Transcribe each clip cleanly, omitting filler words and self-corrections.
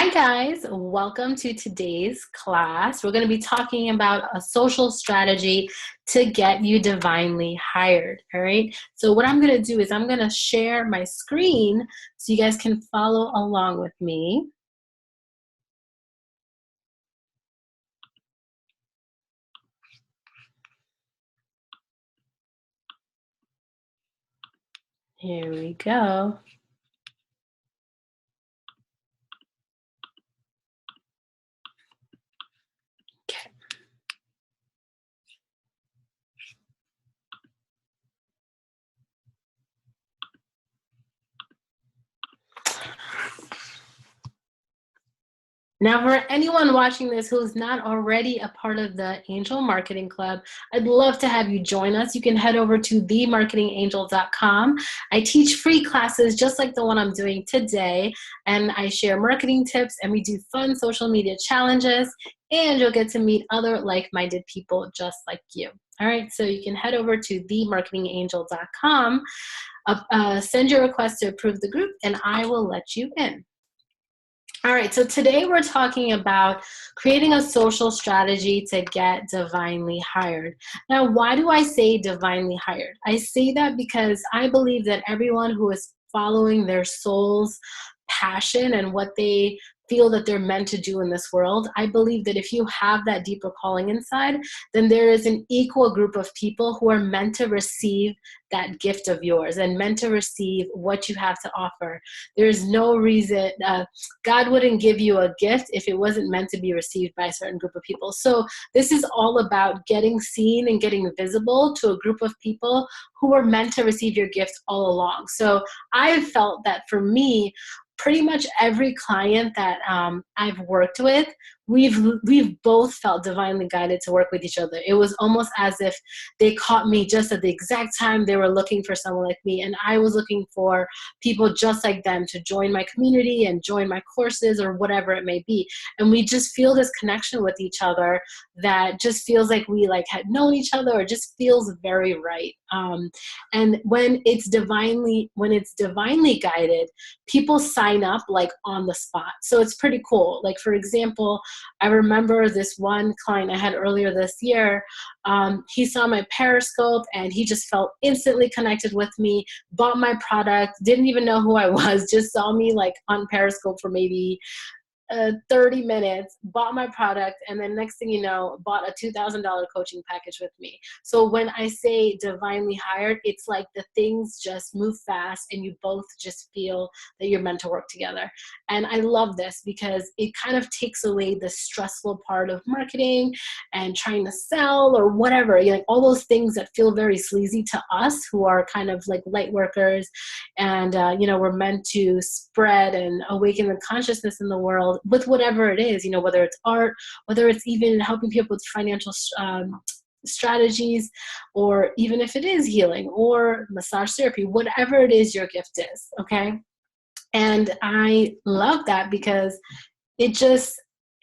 Hi guys, welcome to today's class. We're going to be talking about a social strategy to get you divinely hired, all right? So what I'm going to do is I'm going to share my screen so you guys can follow along with me. Here we go. Okay. Now, for anyone watching this who's not already a part of the Angel Marketing Club, I'd love to have you join us. You can head over to themarketingangel.com. I teach free classes just like the one I'm doing today, and I share marketing tips, and we do fun social media challenges, and you'll get to meet other like-minded people just like you. All right, so you can head over to themarketingangel.com, send your request to approve the group, and I will let you in. All right, so today we're talking about creating a social strategy to get divinely hired. Now, why do I say divinely hired? I say that because I believe that everyone who is following their soul's passion and what they feel that they're meant to do in this world, I believe that if you have that deeper calling inside, then there is an equal group of people who are meant to receive that gift of yours and meant to receive what you have to offer. There's no reason, God wouldn't give you a gift if it wasn't meant to be received by a certain group of people. So this is all about getting seen and getting visible to a group of people who were meant to receive your gift all along. So I felt that for me, pretty much every client that I've worked with, we've both felt divinely guided to work with each other. It was almost as if they caught me just at the exact time they were looking for someone like me, and I was looking for people just like them to join my community and join my courses or whatever it may be. And we just feel this connection with each other that just feels like we had known each other, or just feels very right. And when it's divinely guided, people sign up on the spot. So it's pretty cool. Like, for example, I remember this one client I had earlier this year. He saw my Periscope and he just felt instantly connected with me, bought my product, didn't even know who I was, just saw me on Periscope for maybe 30 minutes, bought my product, and then next thing you know, bought a $2,000 coaching package with me. So when I say divinely hired, it's like the things just move fast and you both just feel that you're meant to work together. And I love this because it kind of takes away the stressful part of marketing and trying to sell or whatever, all those things that feel very sleazy to us who are kind of like light workers. And, we're meant to spread and awaken the consciousness in the world with whatever it is, whether it's art, whether it's even helping people with financial strategies, or even if it is healing or massage therapy, whatever it is your gift is, okay? And I love that because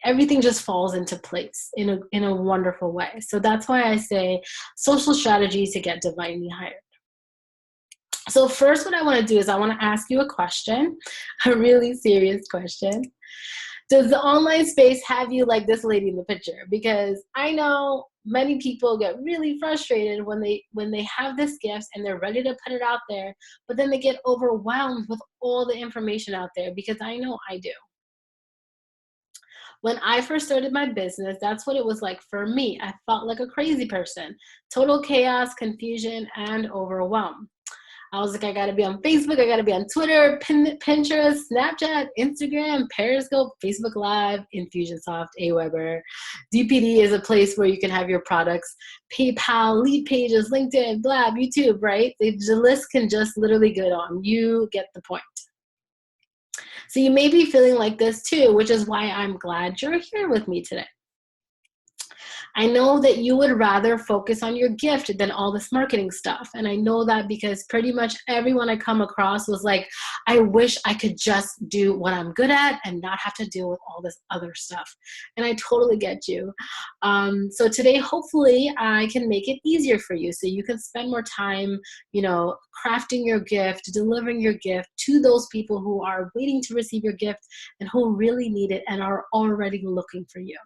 everything just falls into place in a wonderful way. So that's why I say social strategy to get divinely hired. So first, what I want to do is I want to ask you a question, a really serious question. Does the online space have you like this lady in the picture? Because I know many people get really frustrated when they have this gift and they're ready to put it out there, but then they get overwhelmed with all the information out there, because I know I do. When I first started my business, that's what it was like for me. I felt like a crazy person. Total chaos, confusion, and overwhelm. I was like, I gotta be on Facebook, I gotta be on Twitter, Pinterest, Snapchat, Instagram, Periscope, Facebook Live, Infusionsoft, Aweber. DPD is a place where you can have your products, PayPal, lead pages, LinkedIn, Blab, YouTube, right? The list can just literally go on. You get the point. So you may be feeling like this too, which is why I'm glad you're here with me today. I know that you would rather focus on your gift than all this marketing stuff. And I know that because pretty much everyone I come across was like, I wish I could just do what I'm good at and not have to deal with all this other stuff. And I totally get you. So today, hopefully, I can make it easier for you so you can spend more time, crafting your gift, delivering your gift to those people who are waiting to receive your gift and who really need it and are already looking for you.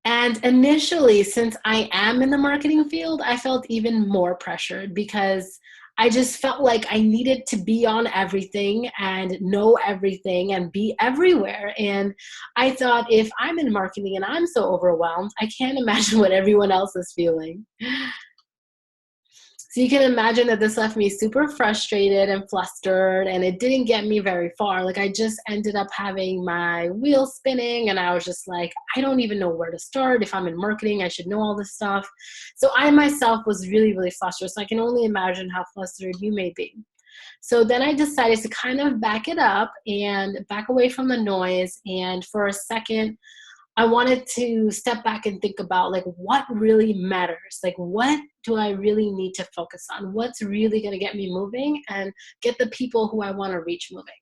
And initially, since I am in the marketing field, I felt even more pressured because I just felt like I needed to be on everything and know everything and be everywhere. And I thought, if I'm in marketing and I'm so overwhelmed, I can't imagine what everyone else is feeling. So you can imagine that this left me super frustrated and flustered, and it didn't get me very far. Like, I just ended up having my wheels spinning, and I was just like, I don't even know where to start. If I'm in marketing, I should know all this stuff. So I myself was really, really flustered. So I can only imagine how flustered you may be. So then I decided to kind of back it up and back away from the noise. And for a second, I wanted to step back and think about, like, what really matters? Like, what do I really need to focus on? What's really going to get me moving and get the people who I want to reach moving?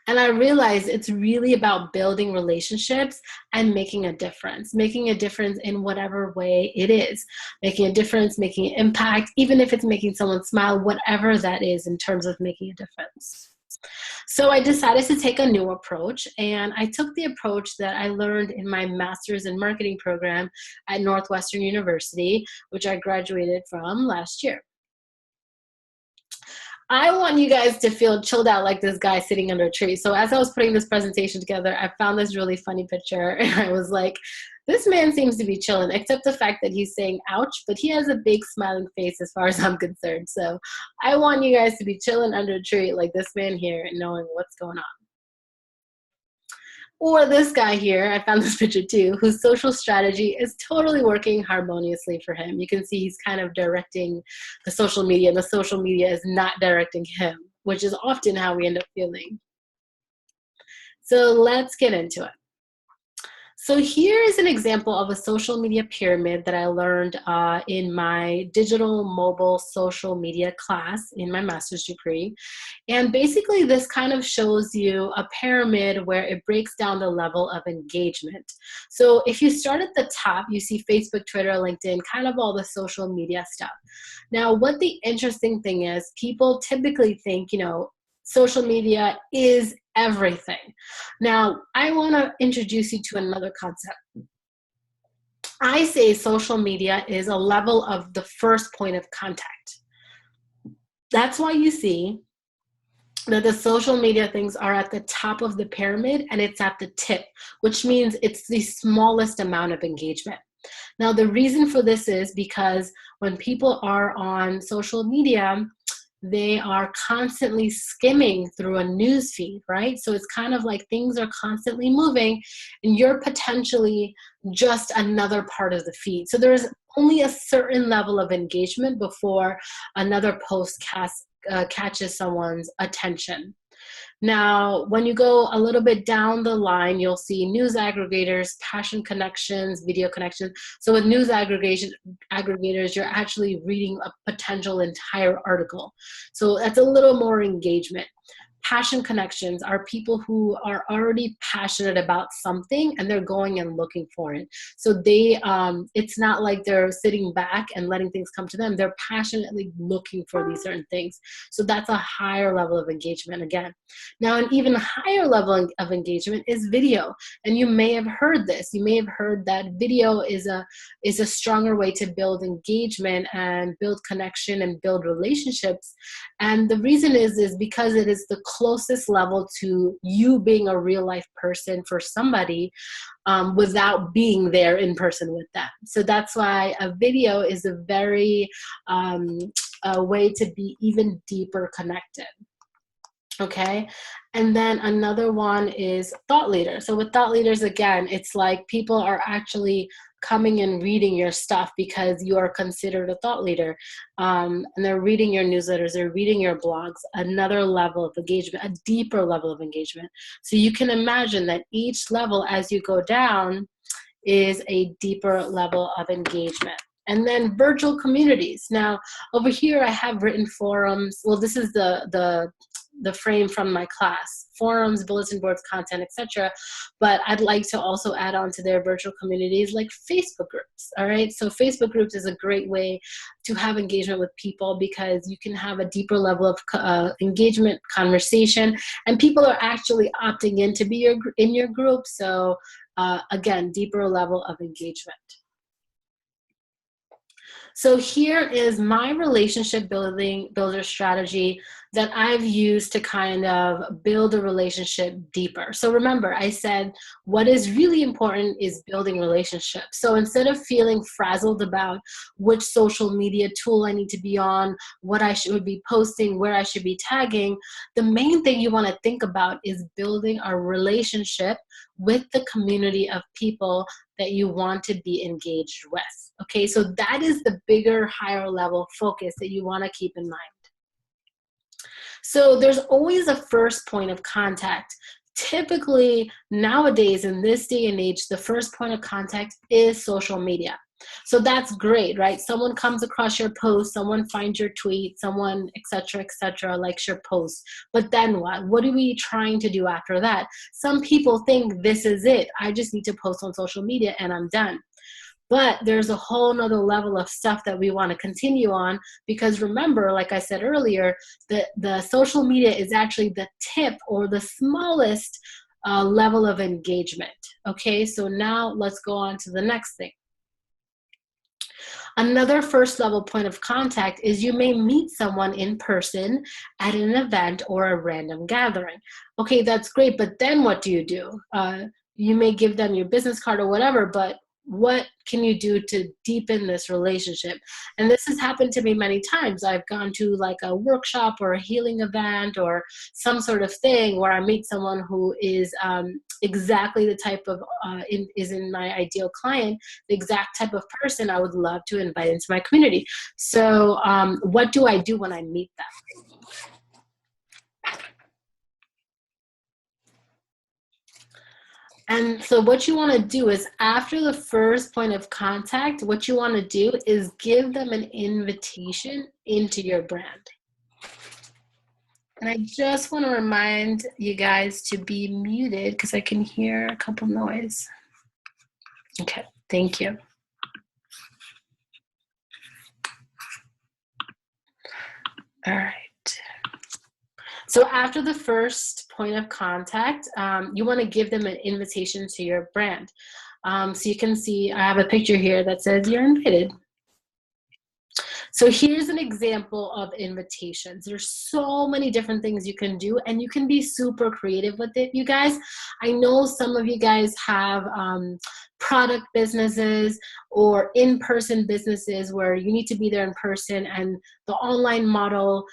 And I realized it's really about building relationships and making a difference in whatever way it is, making a difference, making an impact, even if it's making someone smile, whatever that is in terms of making a difference. So I decided to take a new approach, and I took the approach that I learned in my master's in marketing program at Northwestern University, which I graduated from last year. I want you guys to feel chilled out like this guy sitting under a tree. So as I was putting this presentation together, I found this really funny picture, and I was like, this man seems to be chilling, except the fact that he's saying ouch, but he has a big smiling face as far as I'm concerned. So I want you guys to be chilling under a tree like this man here and knowing what's going on. Or this guy here, I found this picture too, whose social strategy is totally working harmoniously for him. You can see he's kind of directing the social media, and the social media is not directing him, which is often how we end up feeling. So let's get into it. So here is an example of a social media pyramid that I learned in my digital mobile social media class in my master's degree. And basically this kind of shows you a pyramid where it breaks down the level of engagement. So if you start at the top, you see Facebook, Twitter, LinkedIn, kind of all the social media stuff. Now, what the interesting thing is, people typically think, social media is everything. Now, I want to introduce you to another concept. I say social media is a level of the first point of contact. That's why you see that the social media things are at the top of the pyramid and it's at the tip, which means it's the smallest amount of engagement. Now, the reason for this is because when people are on social media, they are constantly skimming through a news feed, right? So it's kind of like things are constantly moving and you're potentially just another part of the feed. So there's only a certain level of engagement before another post catches someone's attention. Now, when you go a little bit down the line, you'll see news aggregators, passion connections, video connections. So with news aggregators, you're actually reading a potential entire article. So that's a little more engagement. Passion connections are people who are already passionate about something and they're going and looking for it. So it's not like they're sitting back and letting things come to them. They're passionately looking for these certain things. So that's a higher level of engagement again. Now, an even higher level of engagement is video. And you may have heard this. You may have heard that video is a stronger way to build engagement and build connection and build relationships. And the reason is because it is the closest level to you being a real life person for somebody without being there in person with them. So that's why a video is a very a way to be even deeper connected. Okay. And then another one is thought leaders. So with thought leaders, again, it's like people are actually coming and reading your stuff because you are considered a thought leader. And they're reading your newsletters, they're reading your blogs, another level of engagement, a deeper level of engagement. So you can imagine that each level as you go down is a deeper level of engagement. And then virtual communities. Now, over here I have written forums. Well, this is the frame from my class, forums, bulletin boards, content, etc. But I'd like to also add on to their virtual communities like Facebook groups. All right, so Facebook groups is a great way to have engagement with people because you can have a deeper level of engagement, conversation, and people are actually opting in to be in your group. So again, deeper level of engagement. So here is my relationship builder strategy that I've used to kind of build a relationship deeper. So remember, I said what is really important is building relationships. So instead of feeling frazzled about which social media tool I need to be on, what I should be posting, where I should be tagging, the main thing you want to think about is building a relationship with the community of people that you want to be engaged with. Okay, so that is the bigger, higher level focus that you want to keep in mind. So there's always a first point of contact. Typically, nowadays, in this day and age, the first point of contact is social media. So that's great, right? Someone comes across your post, someone finds your tweet, someone, et cetera, likes your post. But then what? What are we trying to do after that? Some people think this is it. I just need to post on social media and I'm done. But there's a whole nother level of stuff that we want to continue on because remember, like I said earlier, the social media is actually the tip or the smallest level of engagement. Okay, so now let's go on to the next thing. Another first level point of contact is you may meet someone in person at an event or a random gathering. Okay, that's great, but then what do? You may give them your business card or whatever, but what can you do to deepen this relationship? And this has happened to me many times. I've gone to like a workshop or a healing event or some sort of thing where I meet someone who is exactly the type of, is in my ideal client, the exact type of person I would love to invite into my community. So what do I do when I meet them? And so what you want to do is after the first point of contact, what you want to do is give them an invitation into your brand. And I just want to remind you guys to be muted because I can hear a couple noise. Okay, thank you. All right. So after the first point of contact, you want to give them an invitation to your brand. So you can see I have a picture here that says you're invited. So here's an example of invitations. There's so many different things you can do and you can be super creative with it, you guys. I know some of you guys have product businesses or in-person businesses where you need to be there in person, and the online model,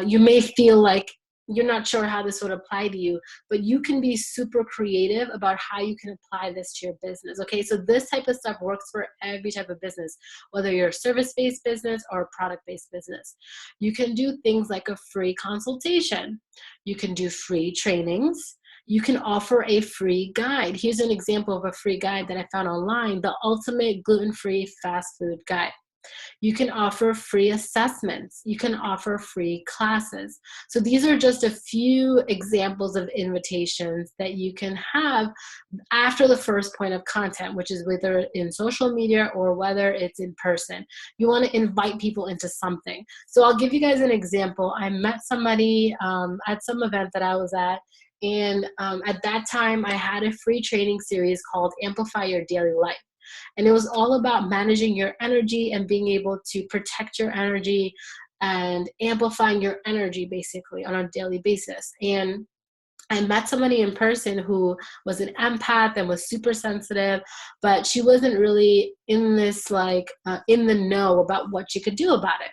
you may feel like you're not sure how this would apply to you, but you can be super creative about how you can apply this to your business. Okay, so this type of stuff works for every type of business, whether you're a service-based business or a product-based business. You can do things like a free consultation. You can do free trainings. You can offer a free guide. Here's an example of a free guide that I found online, the Ultimate Gluten-Free Fast Food Guide. You can offer free assessments. You can offer free classes. So these are just a few examples of invitations that you can have after the first point of contact, which is whether in social media or whether it's in person. You want to invite people into something. So I'll give you guys an example. I met somebody at some event that I was at, and at that time I had a free training series called Amplify Your Daily Life. And it was all about managing your energy and being able to protect your energy and amplifying your energy basically on a daily basis. And I met somebody in person who was an empath and was super sensitive, but she wasn't really in this in the know about what she could do about it.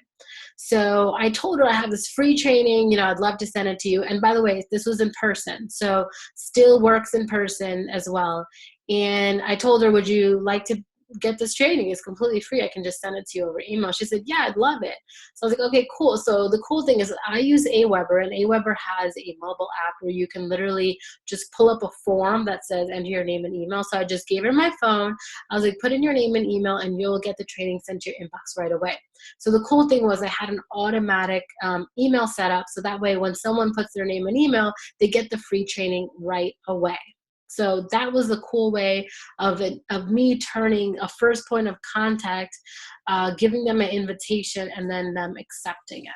So I told her I have this free training, I'd love to send it to you. And by the way, this was in person, so still works in person as well. And I told her, would you like to get this training. It's completely free. I can just send it to you over email. She said, yeah, I'd love it. So I was like, okay, cool. So the cool thing is I use Aweber, and Aweber has a mobile app where you can literally just pull up a form that says enter your name and email. So I just gave her my phone. I was like, put in your name and email and you'll get the training sent to your inbox right away. So the cool thing was I had an automatic email set up. So that way when someone puts their name and email, they get the free training right away. So that was a cool way of me turning a first point of contact, giving them an invitation, and then them accepting it.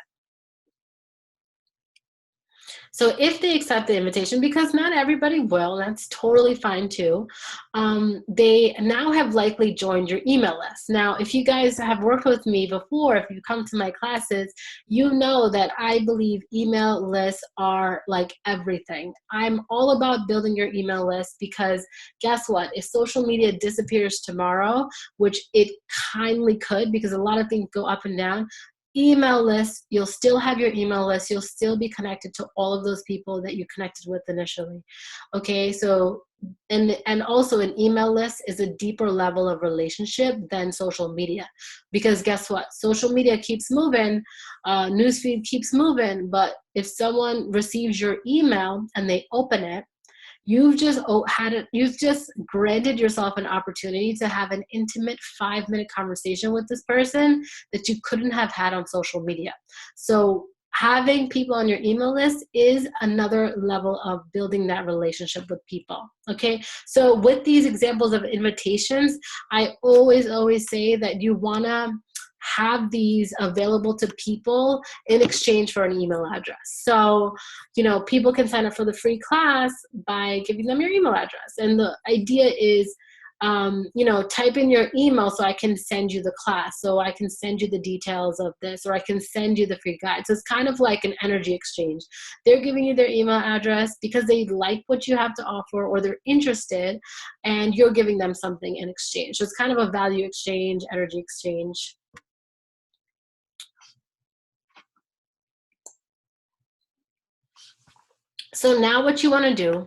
So if they accept the invitation, because not everybody will, that's totally fine too, they now have likely joined your email list. Now, if you guys have worked with me before, if you come to my classes, you know that I believe email lists are like everything. I'm all about building your email list because guess what? If social media disappears tomorrow, which it kindly could because a lot of things go up and down, email list, you'll still have your email list, you'll still be connected to all of those people that you connected with initially. Okay, so and also an email list is a deeper level of relationship than social media, because guess what, social media keeps moving, newsfeed keeps moving, but if someone receives your email and they open it, you've just granted yourself an opportunity to have an intimate 5-minute conversation with this person that you couldn't have had on social media. So having people on your email list is another level of building that relationship with people. Okay, so with these examples of invitations, I always say that you wanna have these available to people in exchange for an email address. So, you know, people can sign up for the free class by giving them your email address. And the idea is, you know, type in your email so I can send you the class, so I can send you the details of this, or I can send you the free guide. So it's kind of like an energy exchange. They're giving you their email address because they like what you have to offer or they're interested, and you're giving them something in exchange. So it's kind of a value exchange, energy exchange. So now what you want to do,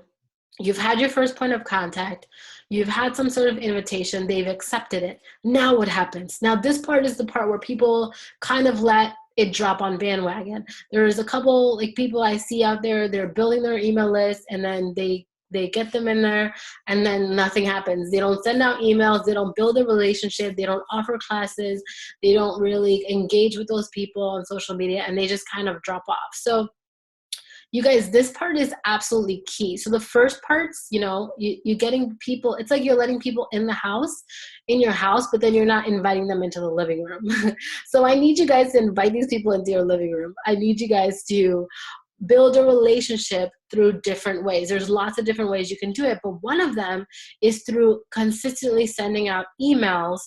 you've had your first point of contact, you've had some sort of invitation, they've accepted it. Now what happens? Now this part is the part where people kind of let it drop on bandwagon. There's a couple like people I see out there, they're building their email list and then they get them in there and then nothing happens. They don't send out emails, they don't build a relationship, they don't offer classes, they don't really engage with those people on social media, and they just kind of drop off. So you guys, this part is absolutely key. So the first part's, you know, you're getting people, it's like you're letting people in the house, in your house, but then you're not inviting them into the living room. So I need you guys to invite these people into your living room. I need you guys to build a relationship through different ways. There's lots of different ways you can do it, but one of them is through consistently sending out emails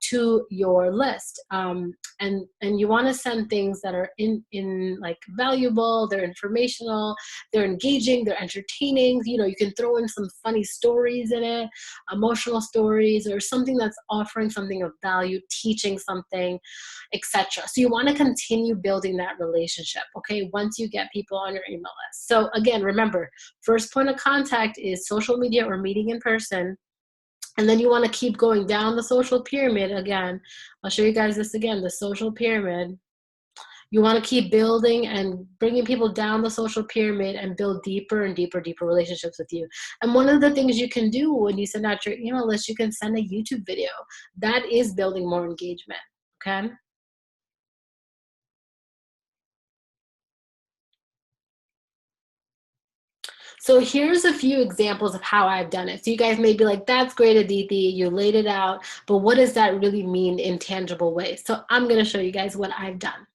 to your list. And you want to send things that are in like valuable, they're informational, they're engaging, they're entertaining. You know, you can throw in some funny stories in it, emotional stories, or something that's offering something of value, teaching something, etc. So you want to continue building that relationship, okay, once you get people on your email list. So again, remember, first point of contact is social media or meeting in person. And then you want to keep going down the social pyramid. Again, I'll show you guys this again, the social pyramid. You want to keep building and bringing people down the social pyramid and build deeper and deeper relationships with you. And one of the things you can do when you send out your email list, you can send a YouTube video. That is building more engagement, okay? So here's a few examples of how I've done it. So you guys may be like, that's great, Aditi, you laid it out, but what does that really mean in tangible ways? So I'm gonna show you guys what I've done.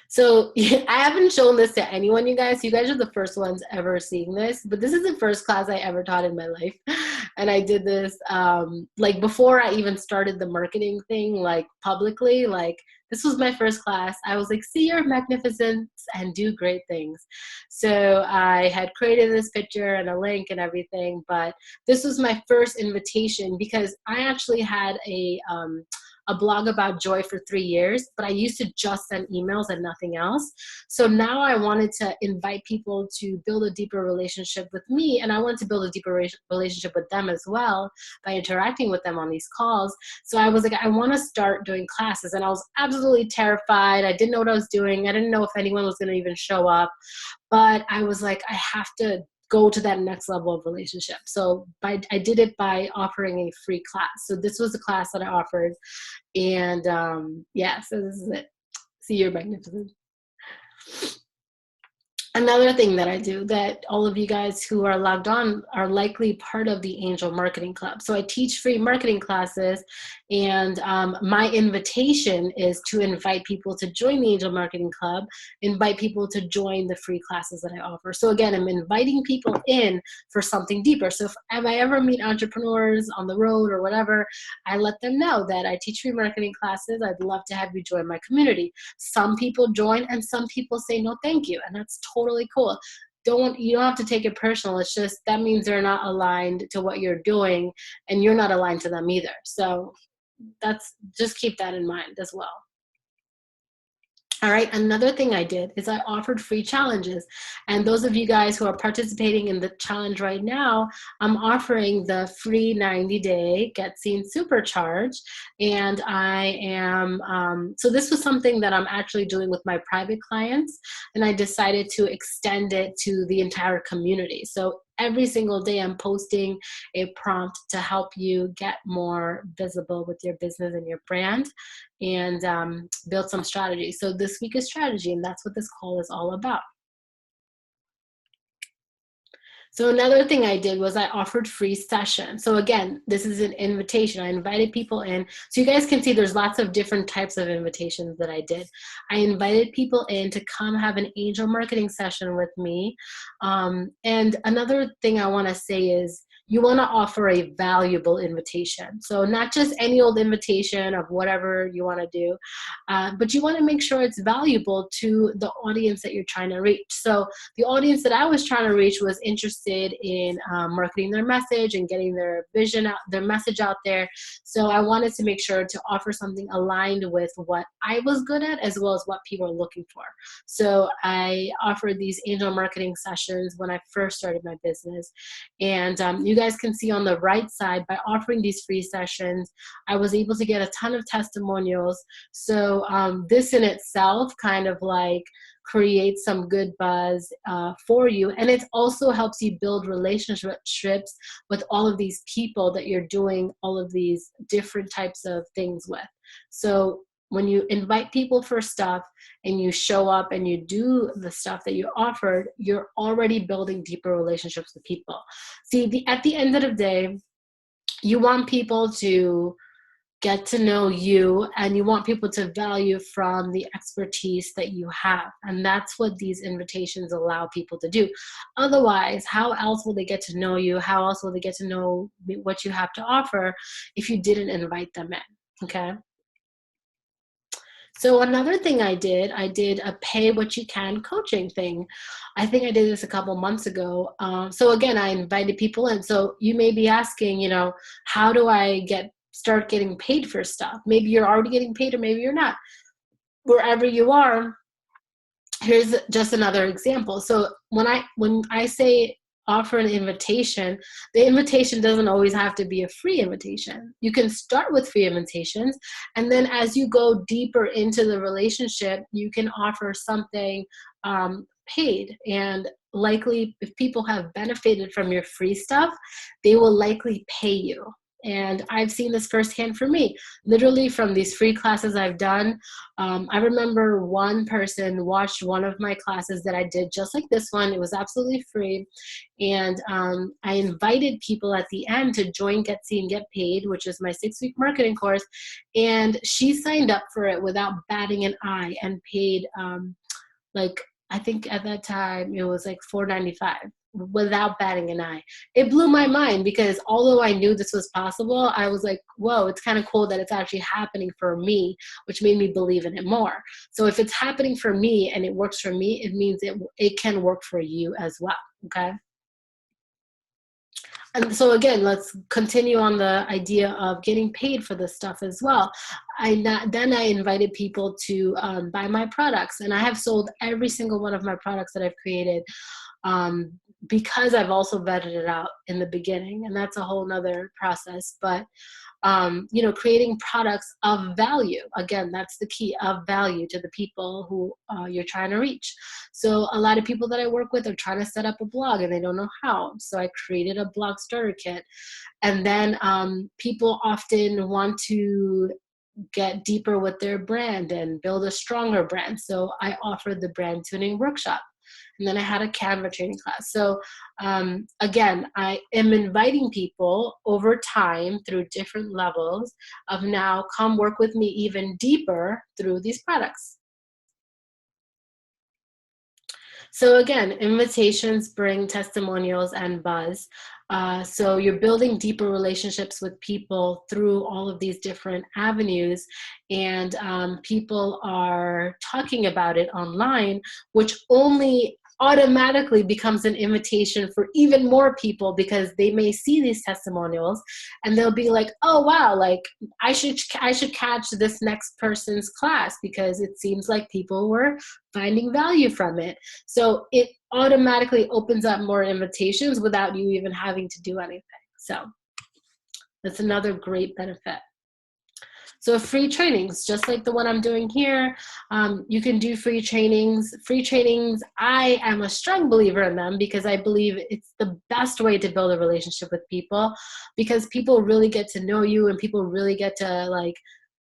So I haven't shown this to anyone, you guys. You guys are the first ones ever seeing this, but this is the first class I ever taught in my life. And I did this like before I even started the marketing thing, like publicly, like this was my first class. I was like, see your magnificence and do great things. So I had created this picture and a link and everything, but this was my first invitation because I actually had a blog about joy for 3 years, but I used to just send emails and nothing else. So now I wanted to invite people to build a deeper relationship with me, and I wanted to build a deeper relationship with them as well by interacting with them on these calls. So I was like, I want to start doing classes, and I was absolutely terrified. I didn't know what I was doing. I didn't know if anyone was going to even show up, but I was like, I have to go to that next level of relationship. So I did it by offering a free class. So this was the class that I offered. And yeah, so this is it. See your magnificence. Another thing that I do that all of you guys who are logged on are likely part of the Angel Marketing Club. So I teach free marketing classes, and my invitation is to invite people to join the Angel Marketing Club, invite people to join the free classes that I offer. So again, I'm inviting people in for something deeper. So if I ever meet entrepreneurs on the road or whatever, I let them know that I teach free marketing classes. I'd love to have you join my community. Some people join and some people say no thank you, and that's totally cool. You don't have to take it personal. It's just that means they're not aligned to what you're doing, and you're not aligned to them either. So that's, just keep that in mind as well. All right, another thing I did is I offered free challenges. And those of you guys who are participating in the challenge right now, I'm offering the free 90-day Get Seen Supercharge. And I am, so this was something that I'm actually doing with my private clients, and I decided to extend it to the entire community. So every single day I'm posting a prompt to help you get more visible with your business and your brand, and build some strategy. So this week is strategy, and that's what this call is all about. So another thing I did was I offered free sessions. So again, this is an invitation. I invited people in. So you guys can see there's lots of different types of invitations that I did. I invited people in to come have an angel marketing session with me. And another thing I want to say is, you want to offer a valuable invitation. So not just any old invitation of whatever you want to do, but you want to make sure it's valuable to the audience that you're trying to reach. So the audience that I was trying to reach was interested in marketing their message and getting their vision out, their message out there. So I wanted to make sure to offer something aligned with what I was good at, as well as what people are looking for. So I offered these angel marketing sessions when I first started my business. And you guys can see on the right side, by offering these free sessions, I was able to get a ton of testimonials. So this in itself kind of like creates some good buzz for you. And it also helps you build relationships with all of these people that you're doing all of these different types of things with. So when you invite people for stuff and you show up and you do the stuff that you offered, you're already building deeper relationships with people. See, at the end of the day, you want people to get to know you, and you want people to value from the expertise that you have. And that's what these invitations allow people to do. Otherwise, how else will they get to know you? How else will they get to know what you have to offer if you didn't invite them in? Okay. So another thing I did a pay what you can coaching thing. I think I did this a couple months ago. So again, I invited people in. So you may be asking, how do I start getting paid for stuff? Maybe you're already getting paid, or maybe you're not. Wherever you are, here's just another example. So when I say offer an invitation, the invitation doesn't always have to be a free invitation. You can start with free invitations, and then as you go deeper into the relationship, you can offer something paid. And likely, if people have benefited from your free stuff, they will likely pay you. And I've seen this firsthand for me, literally from these free classes I've done. I remember one person watched one of my classes that I did just like this one. It was absolutely free. And I invited people at the end to join Get Seen, Get Paid, which is my 6-week marketing course. And she signed up for it without batting an eye and paid I think at that time it was like $4.95. without batting an eye. It blew my mind because although I knew this was possible, I was like, whoa, it's kind of cool that it's actually happening for me, which made me believe in it more. So if it's happening for me and it works for me, it means it can work for you as well, okay? And so again, let's continue on the idea of getting paid for this stuff as well. Then I invited people to buy my products, and I have sold every single one of my products that I've created, um, because I've also vetted it out in the beginning, and that's a whole nother process. But creating products of value. Again, that's the key, of value to the people who you're trying to reach. So a lot of people that I work with are trying to set up a blog and they don't know how. So I created a blog starter kit. And then people often want to get deeper with their brand and build a stronger brand. So I offered the brand tuning workshop. And then I had a Canva training class. So again, I am inviting people over time through different levels of now come work with me even deeper through these products. So again, invitations bring testimonials and buzz. So you're building deeper relationships with people through all of these different avenues, and people are talking about it online, which only automatically becomes an invitation for even more people because they may see these testimonials and they'll be like, oh wow, like I should catch this next person's class because it seems like people were finding value from it. So it automatically opens up more invitations without you even having to do anything. So that's another great benefit. So free trainings, just like the one I'm doing here, you can do free trainings. Free trainings, I am a strong believer in them because I believe it's the best way to build a relationship with people, because people really get to know you and people really get to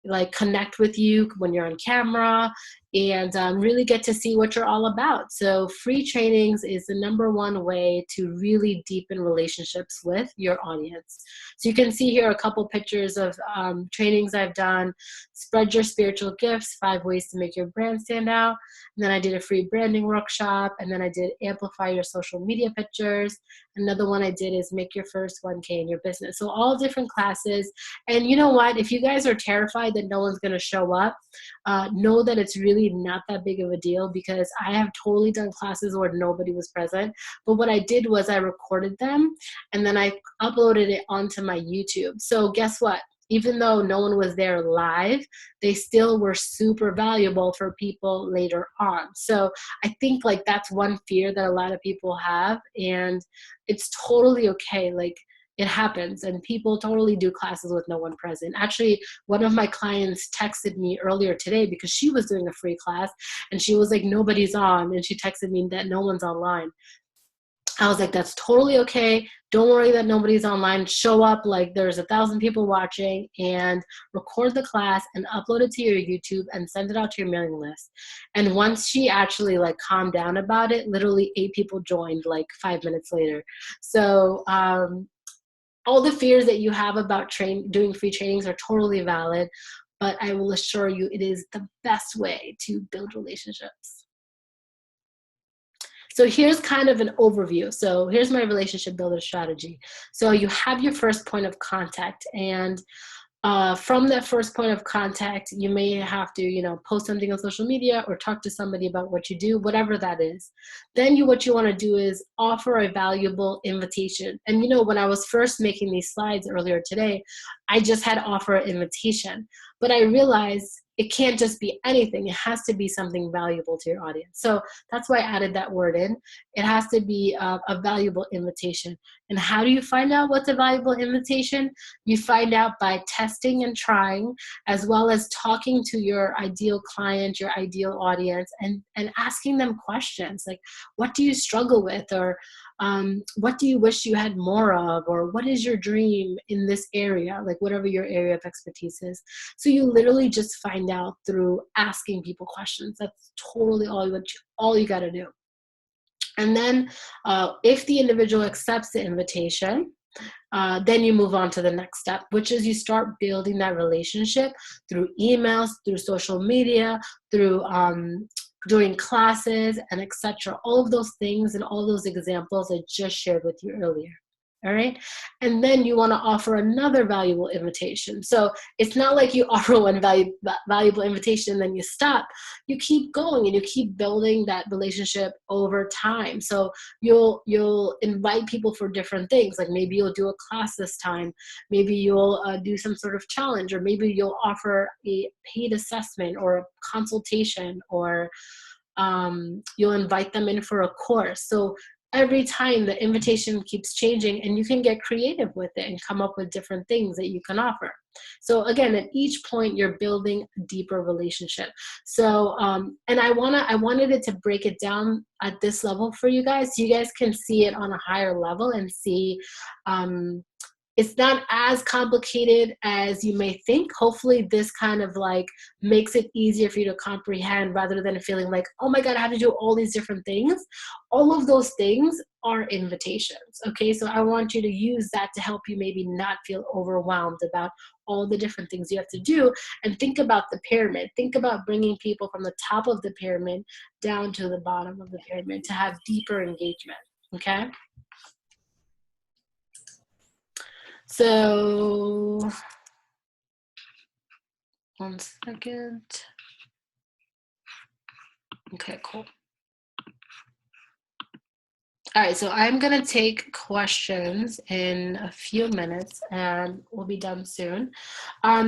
like connect with you when you're on camera, and really get to see what you're all about. So free trainings is the #1 way to really deepen relationships with your audience. So you can see here a couple pictures of trainings I've done. Spread your spiritual gifts, 5 ways to make your brand stand out. And then I did a free branding workshop, and then I did amplify your social media pictures. Another one I did is make your first 1K in your business. So all different classes. And you know what? If you guys are terrified that no one's going to show up, know that it's really not that big of a deal, because I have totally done classes where nobody was present. But what I did was I recorded them and then I uploaded it onto my YouTube. So guess what? Even though no one was there live, they still were super valuable for people later on. So I think like that's one fear that a lot of people have, and it's totally okay. Like, it happens, and people totally do classes with no one present. Actually, one of my clients texted me earlier today because she was doing a free class and she was like, nobody's on, and she texted me that no one's online. I was like, that's totally okay. Don't worry that nobody's online. Show up like there's 1,000 people watching, and record the class and upload it to your YouTube and send it out to your mailing list. And once she actually like calmed down about it, literally 8 people joined like 5 minutes later. So all the fears that you have about doing free trainings are totally valid, but I will assure you it is the best way to build relationships. So here's kind of an overview. So here's my relationship builder strategy. So you have your first point of contact, and from that first point of contact, you may have to, post something on social media or talk to somebody about what you do, whatever that is. Then what you want to do is offer a valuable invitation. And when I was first making these slides earlier today, I just had offer an invitation, but I realized it can't just be anything. It has to be something valuable to your audience. So that's why I added that word in. It has to be a valuable invitation. And how do you find out what's a valuable invitation? You find out by testing and trying, as well as talking to your ideal client, your ideal audience, and asking them questions like, what do you struggle with? Or what do you wish you had more of? Or what is your dream in this area? Like whatever your area of expertise is. So you literally just find out through asking people questions. That's totally all you got to do. And then if the individual accepts the invitation, then you move on to the next step, which is you start building that relationship through emails, through social media, through during classes, and etc. All of those things and all those examples I just shared with you earlier. All right. And then you want to offer another valuable invitation. So it's not like you offer one valuable invitation and then you stop. You keep going and you keep building that relationship over time. So you'll invite people for different things. Like maybe you'll do a class this time. Maybe you'll do some sort of challenge, or maybe you'll offer a paid assessment or a consultation, or you'll invite them in for a course. So every time the invitation keeps changing, and you can get creative with it and come up with different things that you can offer. So again, at each point you're building a deeper relationship. So and I wanted it to break it down at this level for you guys, so you guys can see it on a higher level and see it's not as complicated as you may think. Hopefully this kind of like makes it easier for you to comprehend, rather than feeling like, oh my God, I have to do all these different things. All of those things are invitations, okay? So I want you to use that to help you maybe not feel overwhelmed about all the different things you have to do, and think about the pyramid. Think about bringing people from the top of the pyramid down to the bottom of the pyramid to have deeper engagement, okay? So, 1 second. Okay, cool. All right, so I'm gonna take questions in a few minutes and we'll be done soon.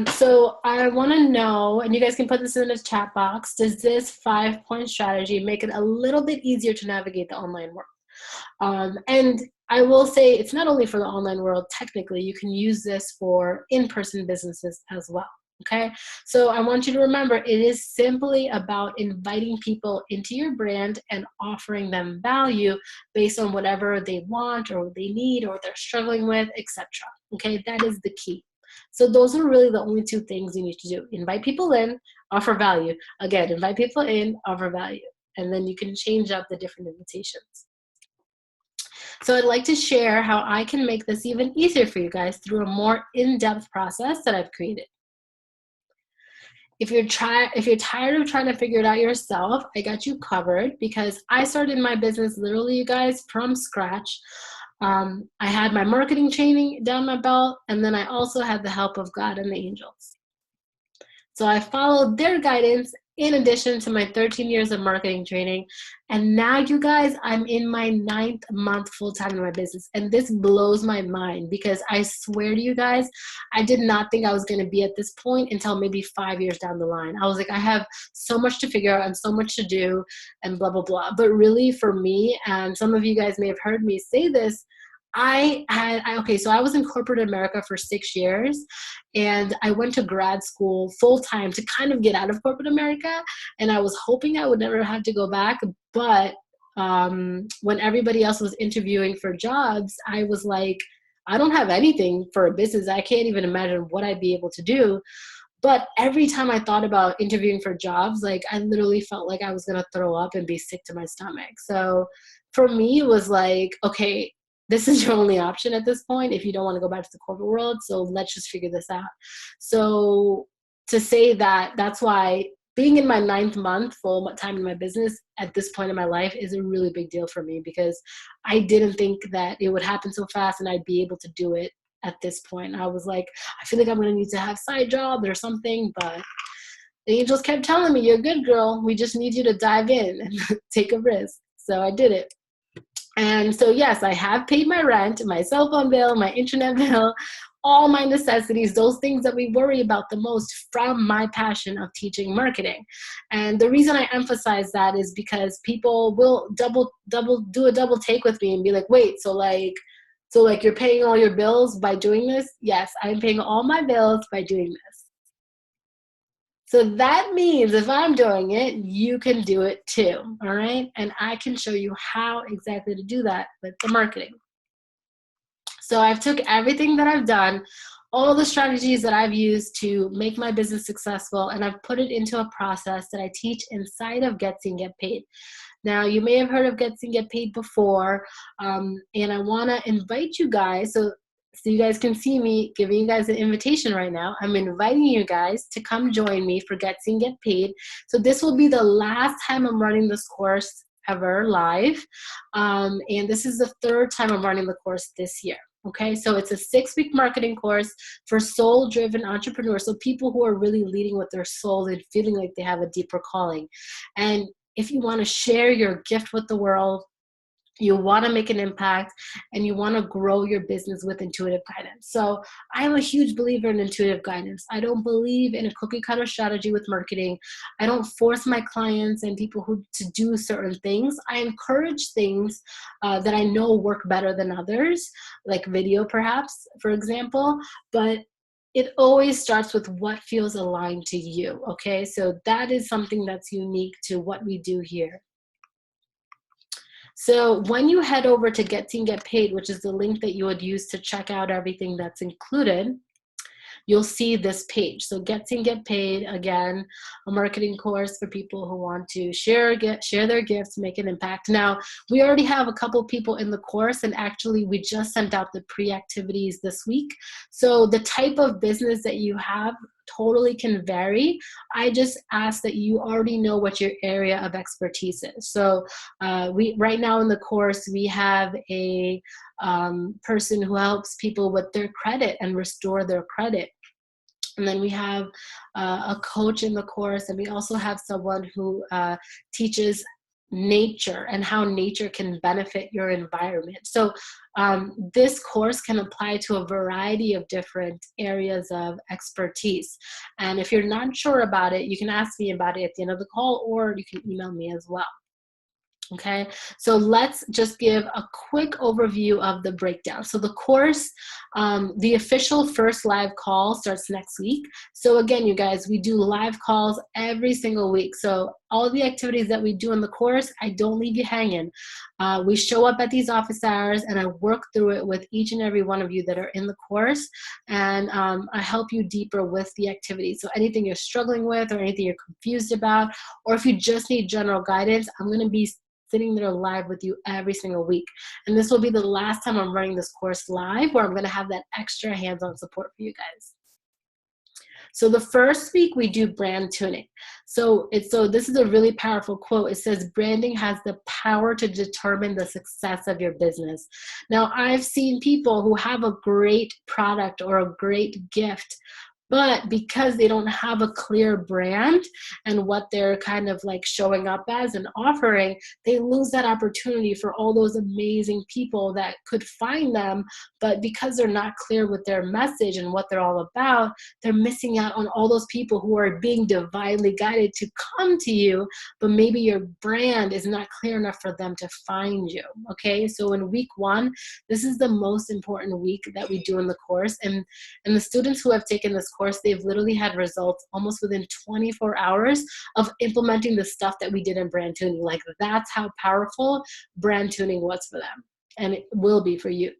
So I wanna know, and you guys can put this in the chat box, does this 5-point strategy make it a little bit easier to navigate the online world? And I will say it's not only for the online world, technically, you can use this for in-person businesses as well. Okay, so I want you to remember, it is simply about inviting people into your brand and offering them value based on whatever they want or what they need or what they're struggling with, etc. Okay, that is the key. So those are really the only 2 things you need to do. Invite people in, offer value. Again, invite people in, offer value. And then you can change up the different invitations. So I'd like to share how I can make this even easier for you guys through a more in-depth process that I've created. If you're tired of trying to figure it out yourself, I got you covered, because I started my business literally, you guys, from scratch. I had my marketing training down my belt, and then I also had the help of God and the angels. So I followed their guidance in addition to my 13 years of marketing training. And now, you guys, I'm in my 9th month full-time in my business. And this blows my mind, because I swear to you guys, I did not think I was going to be at this point until maybe 5 years down the line. I was like, I have so much to figure out and so much to do and blah, blah, blah. But really, for me, and some of you guys may have heard me say this, so I was in corporate America for 6 years, and I went to grad school full time to kind of get out of corporate America, and I was hoping I would never have to go back. But when everybody else was interviewing for jobs, I was like, I don't have anything for a business. I can't even imagine what I'd be able to do. But every time I thought about interviewing for jobs, like I literally felt like I was gonna throw up and be sick to my stomach. So for me, it was like, okay, this is your only option at this point if you don't want to go back to the corporate world. So let's just figure this out. So to say that, that's why being in my 9th month full time in my business at this point in my life is a really big deal for me, because I didn't think that it would happen so fast and I'd be able to do it at this point. I was like, I feel like I'm going to need to have side jobs or something, but the angels kept telling me, you're a good girl. We just need you to dive in and take a risk. So I did it. And so, yes, I have paid my rent, my cell phone bill, my internet bill, all my necessities, those things that we worry about the most, from my passion of teaching marketing. And the reason I emphasize that is because people will do a double take with me and be like, wait, so you're paying all your bills by doing this? Yes, I'm paying all my bills by doing this. So that means if I'm doing it, you can do it too, all right? And I can show you how exactly to do that with the marketing. So I've took everything that I've done, all the strategies that I've used to make my business successful, and I've put it into a process that I teach inside of Get Seen Get Paid. Now, you may have heard of Get Seen Get Paid before, and I want to invite you guys. So So you guys can see me giving you guys an invitation right now. I'm inviting you guys to come join me for Get Seen, Get Paid. So this will be the last time I'm running this course ever live. And this is the third time I'm running the course this year. Okay, so it's a 6-week marketing course for soul-driven entrepreneurs. So people who are really leading with their soul and feeling like they have a deeper calling. And if you want to share your gift with the world, you want to make an impact, and you want to grow your business with intuitive guidance. So I am a huge believer in intuitive guidance. I don't believe in a cookie cutter strategy with marketing. I don't force my clients and people who to do certain things. I encourage things that I know work better than others, like video perhaps, for example, but it always starts with what feels aligned to you, okay? So that is something that's unique to what we do here. So when you head over to Get Seen, Get Paid, which is the link that you would use to check out everything that's included, you'll see this page. So Get Seen, Get Paid, again, a marketing course for people who want to share their gifts, make an impact. Now, we already have a couple people in the course, and actually we just sent out the pre-activities this week. So the type of business that you have totally can vary. I just ask that you already know what your area of expertise is. So right now in the course, we have a person who helps people with their credit and restore their credit. And then we have a coach in the course, and we also have someone who teaches nature and how nature can benefit your environment. So this course can apply to a variety of different areas of expertise. And if you're not sure about it, you can ask me about it at the end of the call, or you can email me as well. Okay, so let's just give a quick overview of the breakdown. So the course, the official first live call starts next week. So again, you guys, we do live calls every single week. So all the activities that we do in the course, I don't leave you hanging. We show up at these office hours, and I work through it with each and every one of you that are in the course, and I help you deeper with the activities. So anything you're struggling with or anything you're confused about, or if you just need general guidance, I'm going to be sitting there live with you every single week. And this will be the last time I'm running this course live, where I'm going to have that extra hands-on support for you guys. So the first week we do brand tuning. So this is a really powerful quote. It says, branding has the power to determine the success of your business. Now, I've seen people who have a great product or a great gift, but because they don't have a clear brand and what they're kind of like showing up as and offering, they lose that opportunity for all those amazing people that could find them. But because they're not clear with their message and what they're all about, they're missing out on all those people who are being divinely guided to come to you, but maybe your brand is not clear enough for them to find you. Okay, so in week 1, this is the most important week that we do in the course. And the students who have taken this course, they've literally had results almost within 24 hours of implementing the stuff that we did in brand tuning. Like, that's how powerful brand tuning was for them, and it will be for you.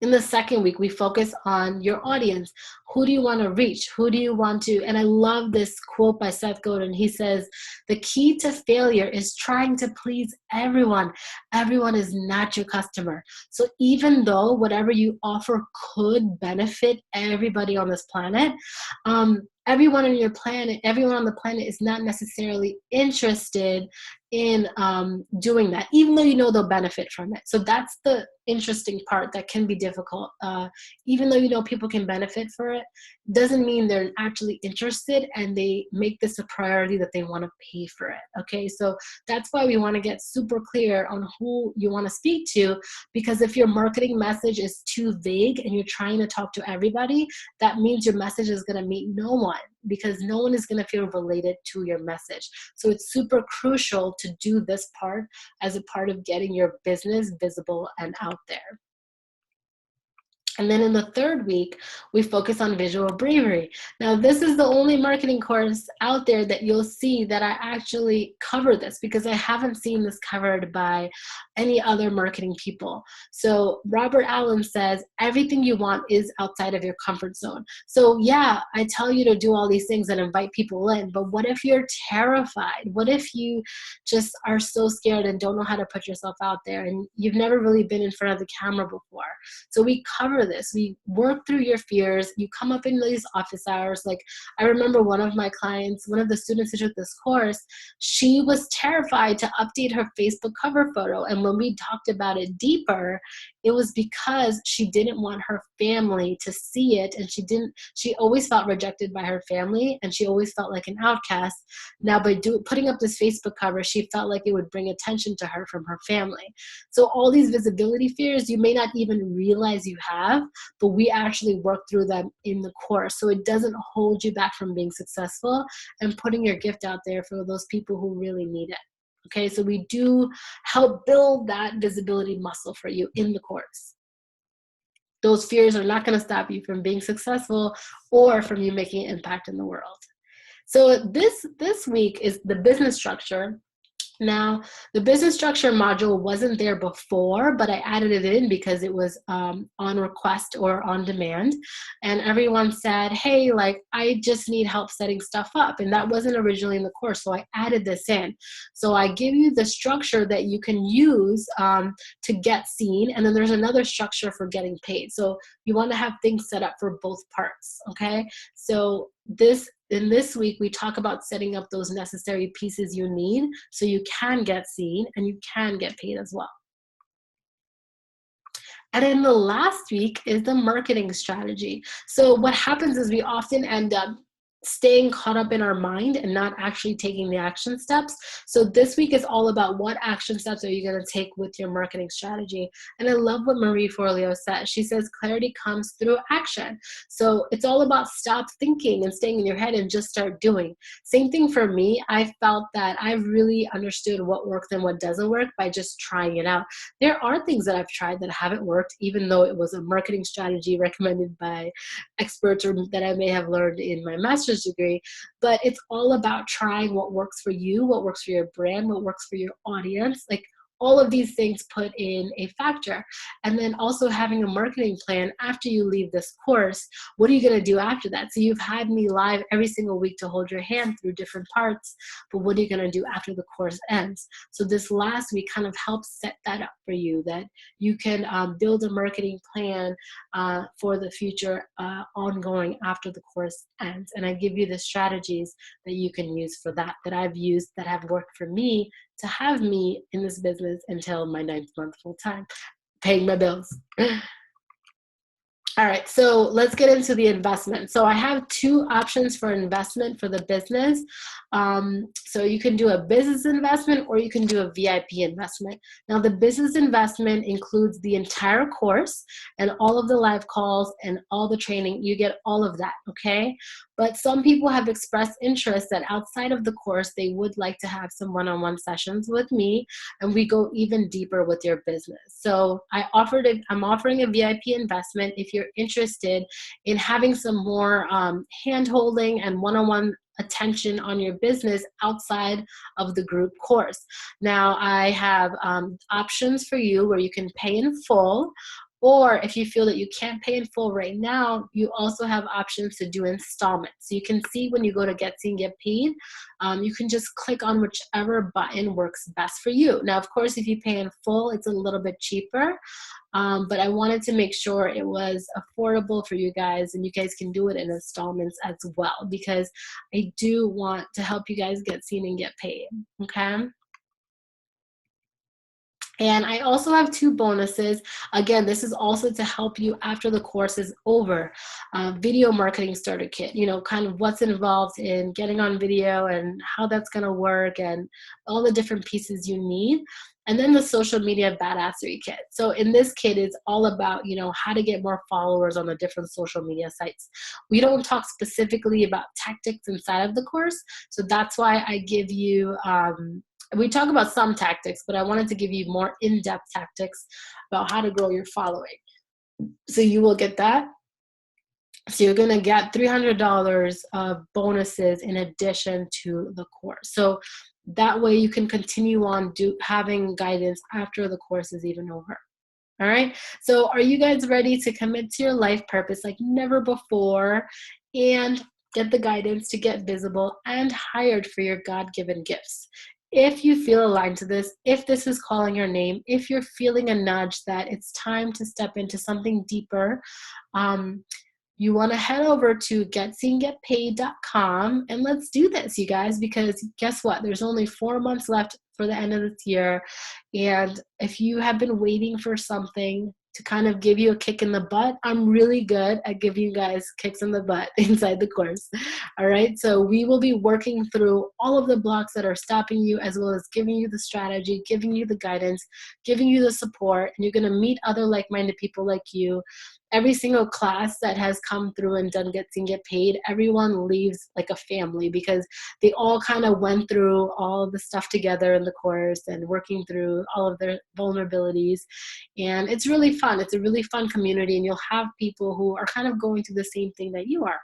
In the second week, we focus on your audience. Who do you want to reach? Who do you want to? And I love this quote by Seth Godin. He says, the key to failure is trying to please everyone. Everyone is not your customer. So even though whatever you offer could benefit everybody on this planet, everyone on the planet is not necessarily interested in doing that, even though you know they'll benefit from it. So that's the interesting part that can be difficult. Even though you know people can benefit for it, doesn't mean they're actually interested and they make this a priority that they want to pay for it. Okay, so that's why we want to get super clear on who you want to speak to, because if your marketing message is too vague and you're trying to talk to everybody, that means your message is going to meet no one, because no one is going to feel related to your message. So it's super crucial to do this part as a part of getting your business visible and out there. And then in the third week, we focus on visual bravery. Now, this is the only marketing course out there that you'll see that I actually cover this, because I haven't seen this covered by any other marketing people. So Robert Allen says, everything you want is outside of your comfort zone. So yeah, I tell you to do all these things and invite people in, but what if you're terrified? What if you just are so scared and don't know how to put yourself out there, and you've never really been in front of the camera before? So we cover this. We work through your fears. You come up in these office hours. Like, I remember one of my clients, one of the students who took this course, she was terrified to update her Facebook cover photo. And when we talked about it deeper, it was because she didn't want her family to see it. And she always felt rejected by her family, and she always felt like an outcast. Now, by putting up this Facebook cover, she felt like it would bring attention to her from her family. So all these visibility fears, you may not even realize you have, but we actually work through them in the course. So it doesn't hold you back from being successful and putting your gift out there for those people who really need it. Okay, so we do help build that visibility muscle for you in the course. Those fears are not going to stop you from being successful or from you making an impact in the world. So this week is the business structure. Now, the business structure module wasn't there before, but I added it in because it was on request or on demand. And everyone said, hey, like, I just need help setting stuff up. And that wasn't originally in the course, so I added this in. So I give you the structure that you can use to get seen. And then there's another structure for getting paid. So you want to have things set up for both parts, okay? So in this week, we talk about setting up those necessary pieces you need so you can get seen and you can get paid as well. And then the last week is the marketing strategy. So what happens is we often end up staying caught up in our mind and not actually taking the action steps. So this week is all about what action steps are you going to take with your marketing strategy. And I love what Marie Forleo says. She says clarity comes through action. So it's all about stop thinking and staying in your head and just start doing. Same thing for me. I felt that I've really understood what works and what doesn't work by just trying it out. There are things that I've tried that haven't worked, even though it was a marketing strategy recommended by experts or that I may have learned in my master's degree, but it's all about trying what works for you, what works for your brand, what works for your audience. Like, all of these things put in a factor. And then also having a marketing plan after you leave this course. What are you going to do after that? So you've had me live every single week to hold your hand through different parts, but what are you going to do after the course ends? So this last week kind of helps set that up for you, that you can build a marketing plan for the future ongoing after the course ends. And I give you the strategies that you can use for that I've used, that have worked for me to have me in this business until my 9th month full time, paying my bills. All right, so let's get into the investment. So I have 2 options for investment for the business. So you can do a business investment or you can do a VIP investment. Now, the business investment includes the entire course and all of the live calls and all the training. You get all of that, okay? But some people have expressed interest that outside of the course, they would like to have some one-on-one sessions with me, and we go even deeper with your business. So I'm offering a VIP investment if you're interested in having some more hand-holding and one-on-one attention on your business outside of the group course. Now, I have options for you where you can pay in full, or if you feel that you can't pay in full right now, you also have options to do installments. So you can see when you go to Get Seen, Get Paid, you can just click on whichever button works best for you. Now, of course, if you pay in full, it's a little bit cheaper, but I wanted to make sure it was affordable for you guys, and you guys can do it in installments as well, because I do want to help you guys get seen and get paid, okay? And I also have 2 bonuses. Again, this is also to help you after the course is over. Video marketing starter kit, kind of what's involved in getting on video and how that's going to work and all the different pieces you need. And then the social media badassery kit. So in this kit, it's all about, how to get more followers on the different social media sites. We don't talk specifically about tactics inside of the course. So that's why I give you, we talk about some tactics, but I wanted to give you more in-depth tactics about how to grow your following. So you will get that. So you're going to get $300 of bonuses in addition to the course. So That way you can continue on having guidance after the course is even over. All right. So are you guys ready to commit to your life purpose like never before and get the guidance to get visible and hired for your God-given gifts? If you feel aligned to this, if this is calling your name, if you're feeling a nudge that it's time to step into something deeper, you want to head over to getseeinggetpaid.com and let's do this, you guys, because guess what? There's only 4 months left for the end of this year. And if you have been waiting for something to kind of give you a kick in the butt, I'm really good at giving you guys kicks in the butt inside the course. All right. So we will be working through all of the blocks that are stopping you, as well as giving you the strategy, giving you the guidance, giving you the support. And you're going to meet other like-minded people like you. Every single class that has come through and done Get Seen Get Paid, everyone leaves like a family because they all kind of went through all of the stuff together in the course and working through all of their vulnerabilities. And it's really fun. It's a really fun community, and you'll have people who are kind of going through the same thing that you are.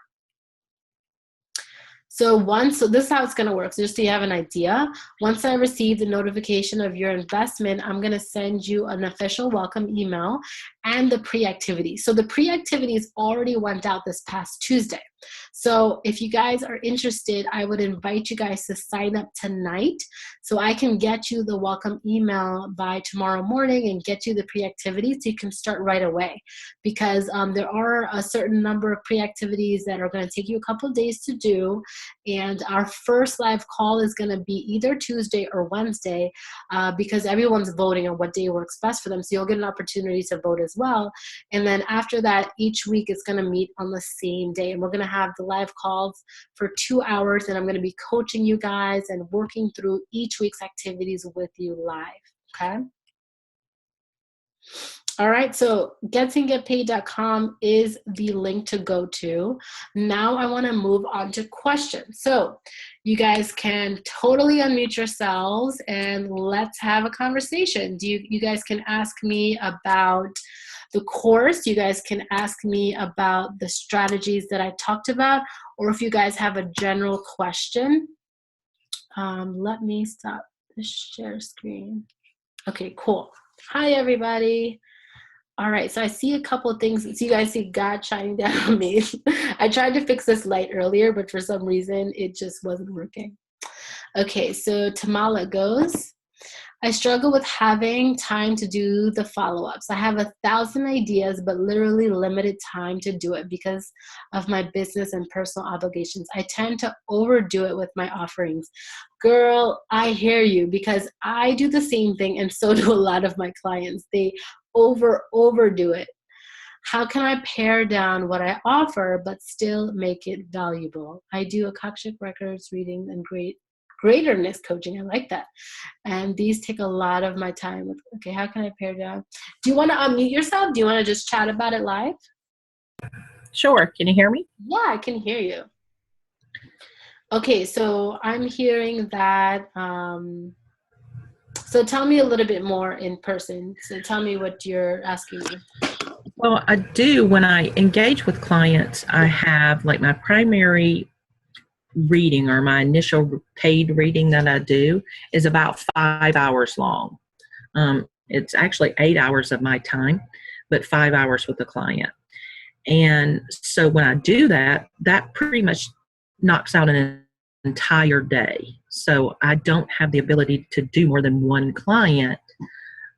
So this is how it's going to work. So just so you have an idea, once I receive the notification of your investment, I'm going to send you an official welcome email and the pre-activity. So the pre-activities already went out this past Tuesday. So if you guys are interested, I would invite you guys to sign up tonight so I can get you the welcome email by tomorrow morning and get you the pre-activities so you can start right away. Because there are a certain number of pre-activities that are going to take you a couple of days to do. And our first live call is going to be either Tuesday or Wednesday because everyone's voting on what day works best for them. So you'll get an opportunity to vote as well. And then after that, each week it's going to meet on the same day. And we're going to have the live calls for 2 hours. And I'm going to be coaching you guys and working through each week's activities with you live. Okay? All right, so getseeinggetpaid.com is the link to go to. Now I want to move on to questions. So you guys can totally unmute yourselves and let's have a conversation. You guys can ask me about the course. You guys can ask me about the strategies that I talked about, or if you guys have a general question. Let me stop the share screen. Okay, cool. Hi, everybody. All right, so I see a couple of things. So you guys see God shining down on me. I tried to fix this light earlier, but for some reason, it just wasn't working. Okay, so Tamala goes, I struggle with having time to do the follow-ups. I have 1,000 ideas, but literally limited time to do it because of my business and personal obligations. I tend to overdo it with my offerings. Girl, I hear you because I do the same thing, and so do a lot of my clients. They overdo it. How can I pare down what I offer but still make it valuable? I do Akashic Records reading and greaterness coaching. I like that. And these take a lot of my time. Okay, how can I pare down? Do you want to unmute yourself? Do you want to just chat about it live? Sure. Can you hear me? Yeah, I can hear you. Okay, so I'm hearing that. So tell me a little bit more in person. So tell me what you're asking me. Well, I do. When I engage with clients, I have like my primary reading or my initial paid reading that I do is about 5 hours long. It's actually 8 hours of my time, but 5 hours with the client. And so when I do that, that pretty much knocks out an entire day. So I don't have the ability to do more than one client.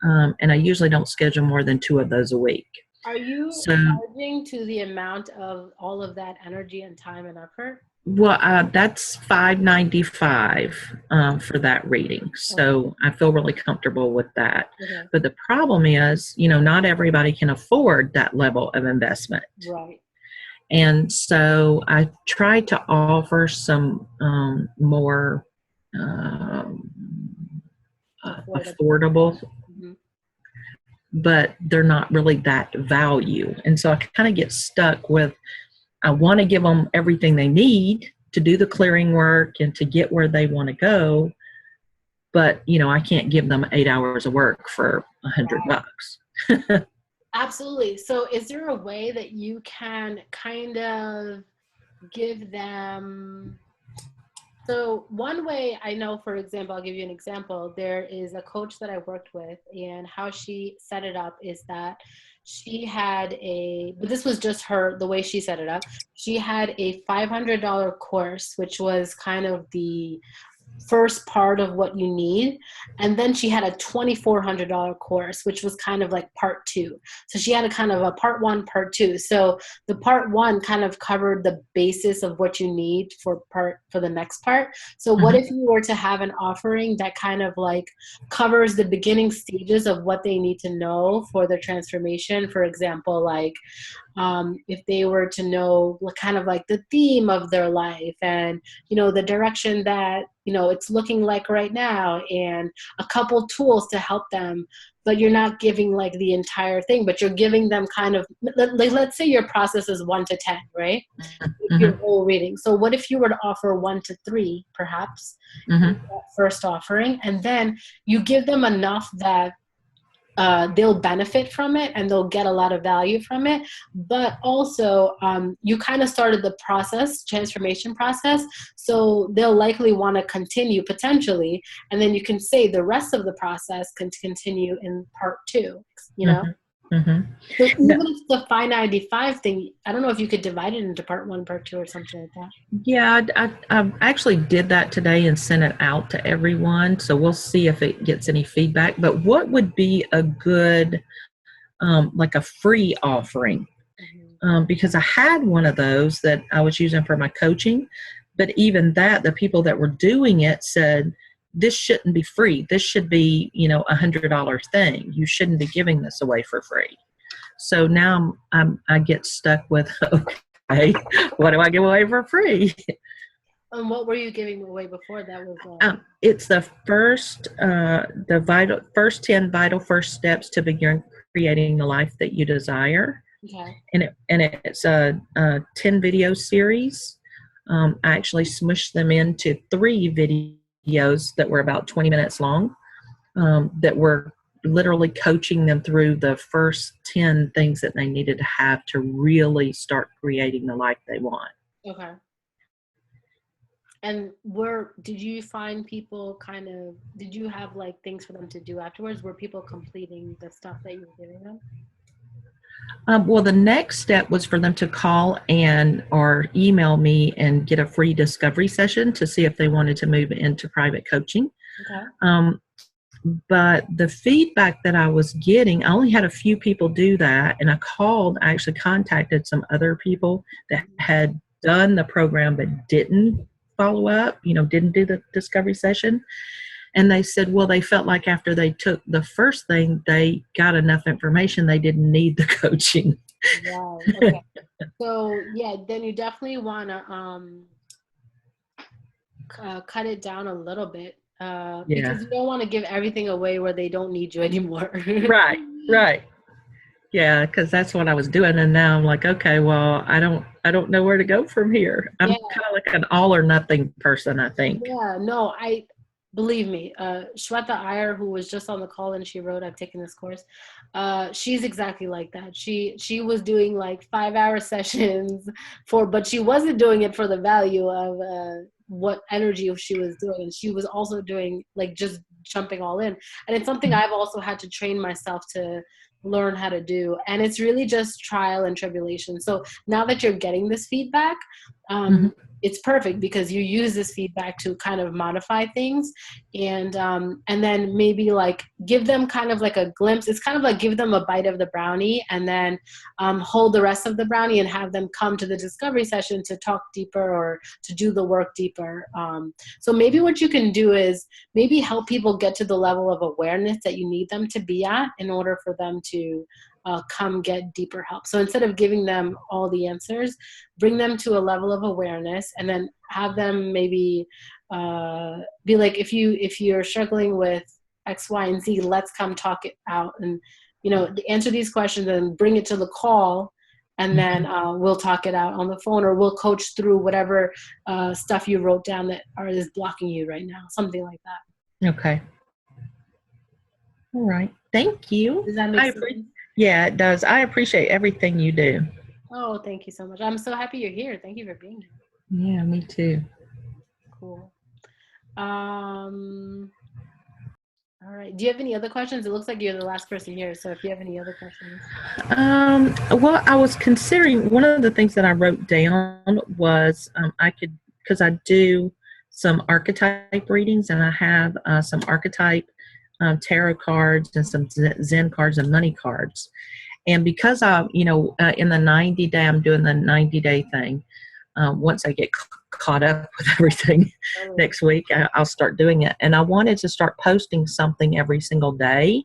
And I usually don't schedule more than 2 of those a week. Are you charging to the amount of all of that energy and time and effort? Well, that's $5.95 for that reading. So I feel really comfortable with that. Okay. But the problem is, not everybody can afford that level of investment. Right. And so I try to offer some more affordable, but they're not really that value. And so I kind of get stuck with, I want to give them everything they need to do the clearing work and to get where they want to go. But, I can't give them 8 hours of work for $100. Absolutely. So is there a way that you can kind of give them, So one way I know, for example, I'll give you an example. There is a coach that I worked with, and how she set it up is that she had but this was just her, the way she set it up. She had a $500 course, which was kind of the first part of what you need. And then she had a $2,400 course, which was kind of like part two. So she had a kind of a part one, part two. So the part one kind of covered the basis of what you need for the next part. So what if you were to have an offering that kind of like covers the beginning stages of what they need to know for their transformation? For example, like if they were to know kind of like the theme of their life, and the direction that it's looking like right now, and a couple tools to help them, but you're not giving like the entire thing, but you're giving them kind of like, let's say your process is 1 to 10, right? Your whole reading. So what if you were to offer 1 to 3 perhaps, that first offering, and then you give them enough that they'll benefit from it and they'll get a lot of value from it. But also you kind of started the transformation process. So they'll likely want to continue potentially. And then you can say the rest of the process can continue in part 2, So even if the 595 thing, I don't know if you could divide it into part 1, part 2, or something like that. Yeah, I actually did that today and sent it out to everyone. So we'll see if it gets any feedback. But what would be a good, like a free offering? Because I had one of those that I was using for my coaching. But even that, the people that were doing it said, this shouldn't be free. This should be, $100 thing. You shouldn't be giving this away for free. So now I get stuck with, okay, what do I give away for free? And what were you giving away before that was? It's the first 10 vital first steps to begin creating the life that you desire. Okay. And it's a 10 video series. I actually smushed them into 3 videos that were about 20 minutes long, that were literally coaching them through the first 10 things that they needed to have to really start creating the life they want. Okay. And did you find people did you have like things for them to do afterwards? Were people completing the stuff that you were giving them? Well, the next step was for them to call or email me and get a free discovery session to see if they wanted to move into private coaching. Okay. But the feedback that I was getting, I only had a few people do that. And I actually contacted some other people that had done the program but didn't follow up, didn't do the discovery session. And they said, well, they felt like after they took the first thing, they got enough information. They didn't need the coaching. Wow. Okay. So yeah, then you definitely want to cut it down a little bit. Because you don't want to give everything away where they don't need you anymore. Right. Yeah, because that's what I was doing, and now I'm like, okay, well, I don't know where to go from here. I'm kind of like an all or nothing person, I think. Yeah, no, believe me, Shweta Iyer, who was just on the call and she wrote, I've taken this course. She's exactly like that. She was doing like 5-hour sessions but she wasn't doing it for the value of what energy she was doing. And she was also doing like just jumping all in. And it's something I've also had to train myself to learn how to do. And it's really just trial and tribulation. So now that you're getting this feedback, it's perfect because you use this feedback to kind of modify things and then maybe like give them kind of like a glimpse. It's kind of like give them a bite of the brownie and then hold the rest of the brownie and have them come to the discovery session to talk deeper or to do the work deeper. So maybe what you can do is maybe help people get to the level of awareness that you need them to be at in order for them to come get deeper help. So instead of giving them all the answers, bring them to a level of awareness and then have them maybe be like, if you're struggling with X, Y, and Z, let's come talk it out and, answer these questions and bring it to the call. And then we'll talk it out on the phone or we'll coach through whatever stuff you wrote down that is blocking you right now. Something like that. Okay. All right. Thank you. Does that make sense? Yeah, it does. I appreciate everything you do. Oh, thank you so much. I'm so happy you're here. Thank you for being here. Yeah, me too. Cool. All right. Do you have any other questions? It looks like you're the last person here. So if you have any other questions. Well, I was considering one of the things that I wrote down was I could, because I do some archetype readings and I have some archetype tarot cards and some Zen cards and money cards. And because in the 90 day, I'm doing the 90-day thing. Once I get caught up with everything next week, I'll start doing it. And I wanted to start posting something every single day.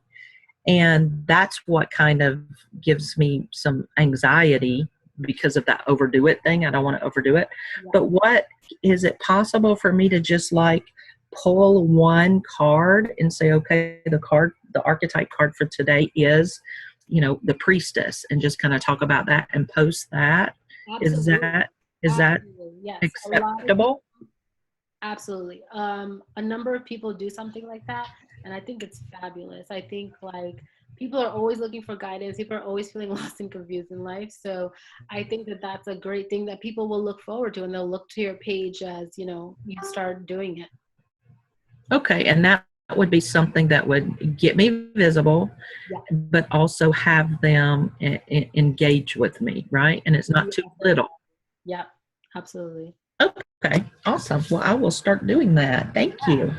And that's what kind of gives me some anxiety because of that overdo it thing. I don't want to overdo it. Yeah. But what is it possible for me to just like pull one card and say, okay, the archetype card for today is, the priestess, and just kind of talk about that and post that? Absolutely. Is that yes. acceptable? Absolutely. A number of people do something like that, and I think it's fabulous. I think like people are always looking for guidance. People are always feeling lost and confused in life. So I think that that's a great thing that people will look forward to, and they'll look to your page as, you start doing it. Okay. And that would be something that would get me visible, yeah, but also have them engage with me, right? And it's not too little. Yeah, absolutely. Okay, awesome. Well, I will start doing that. Thank you.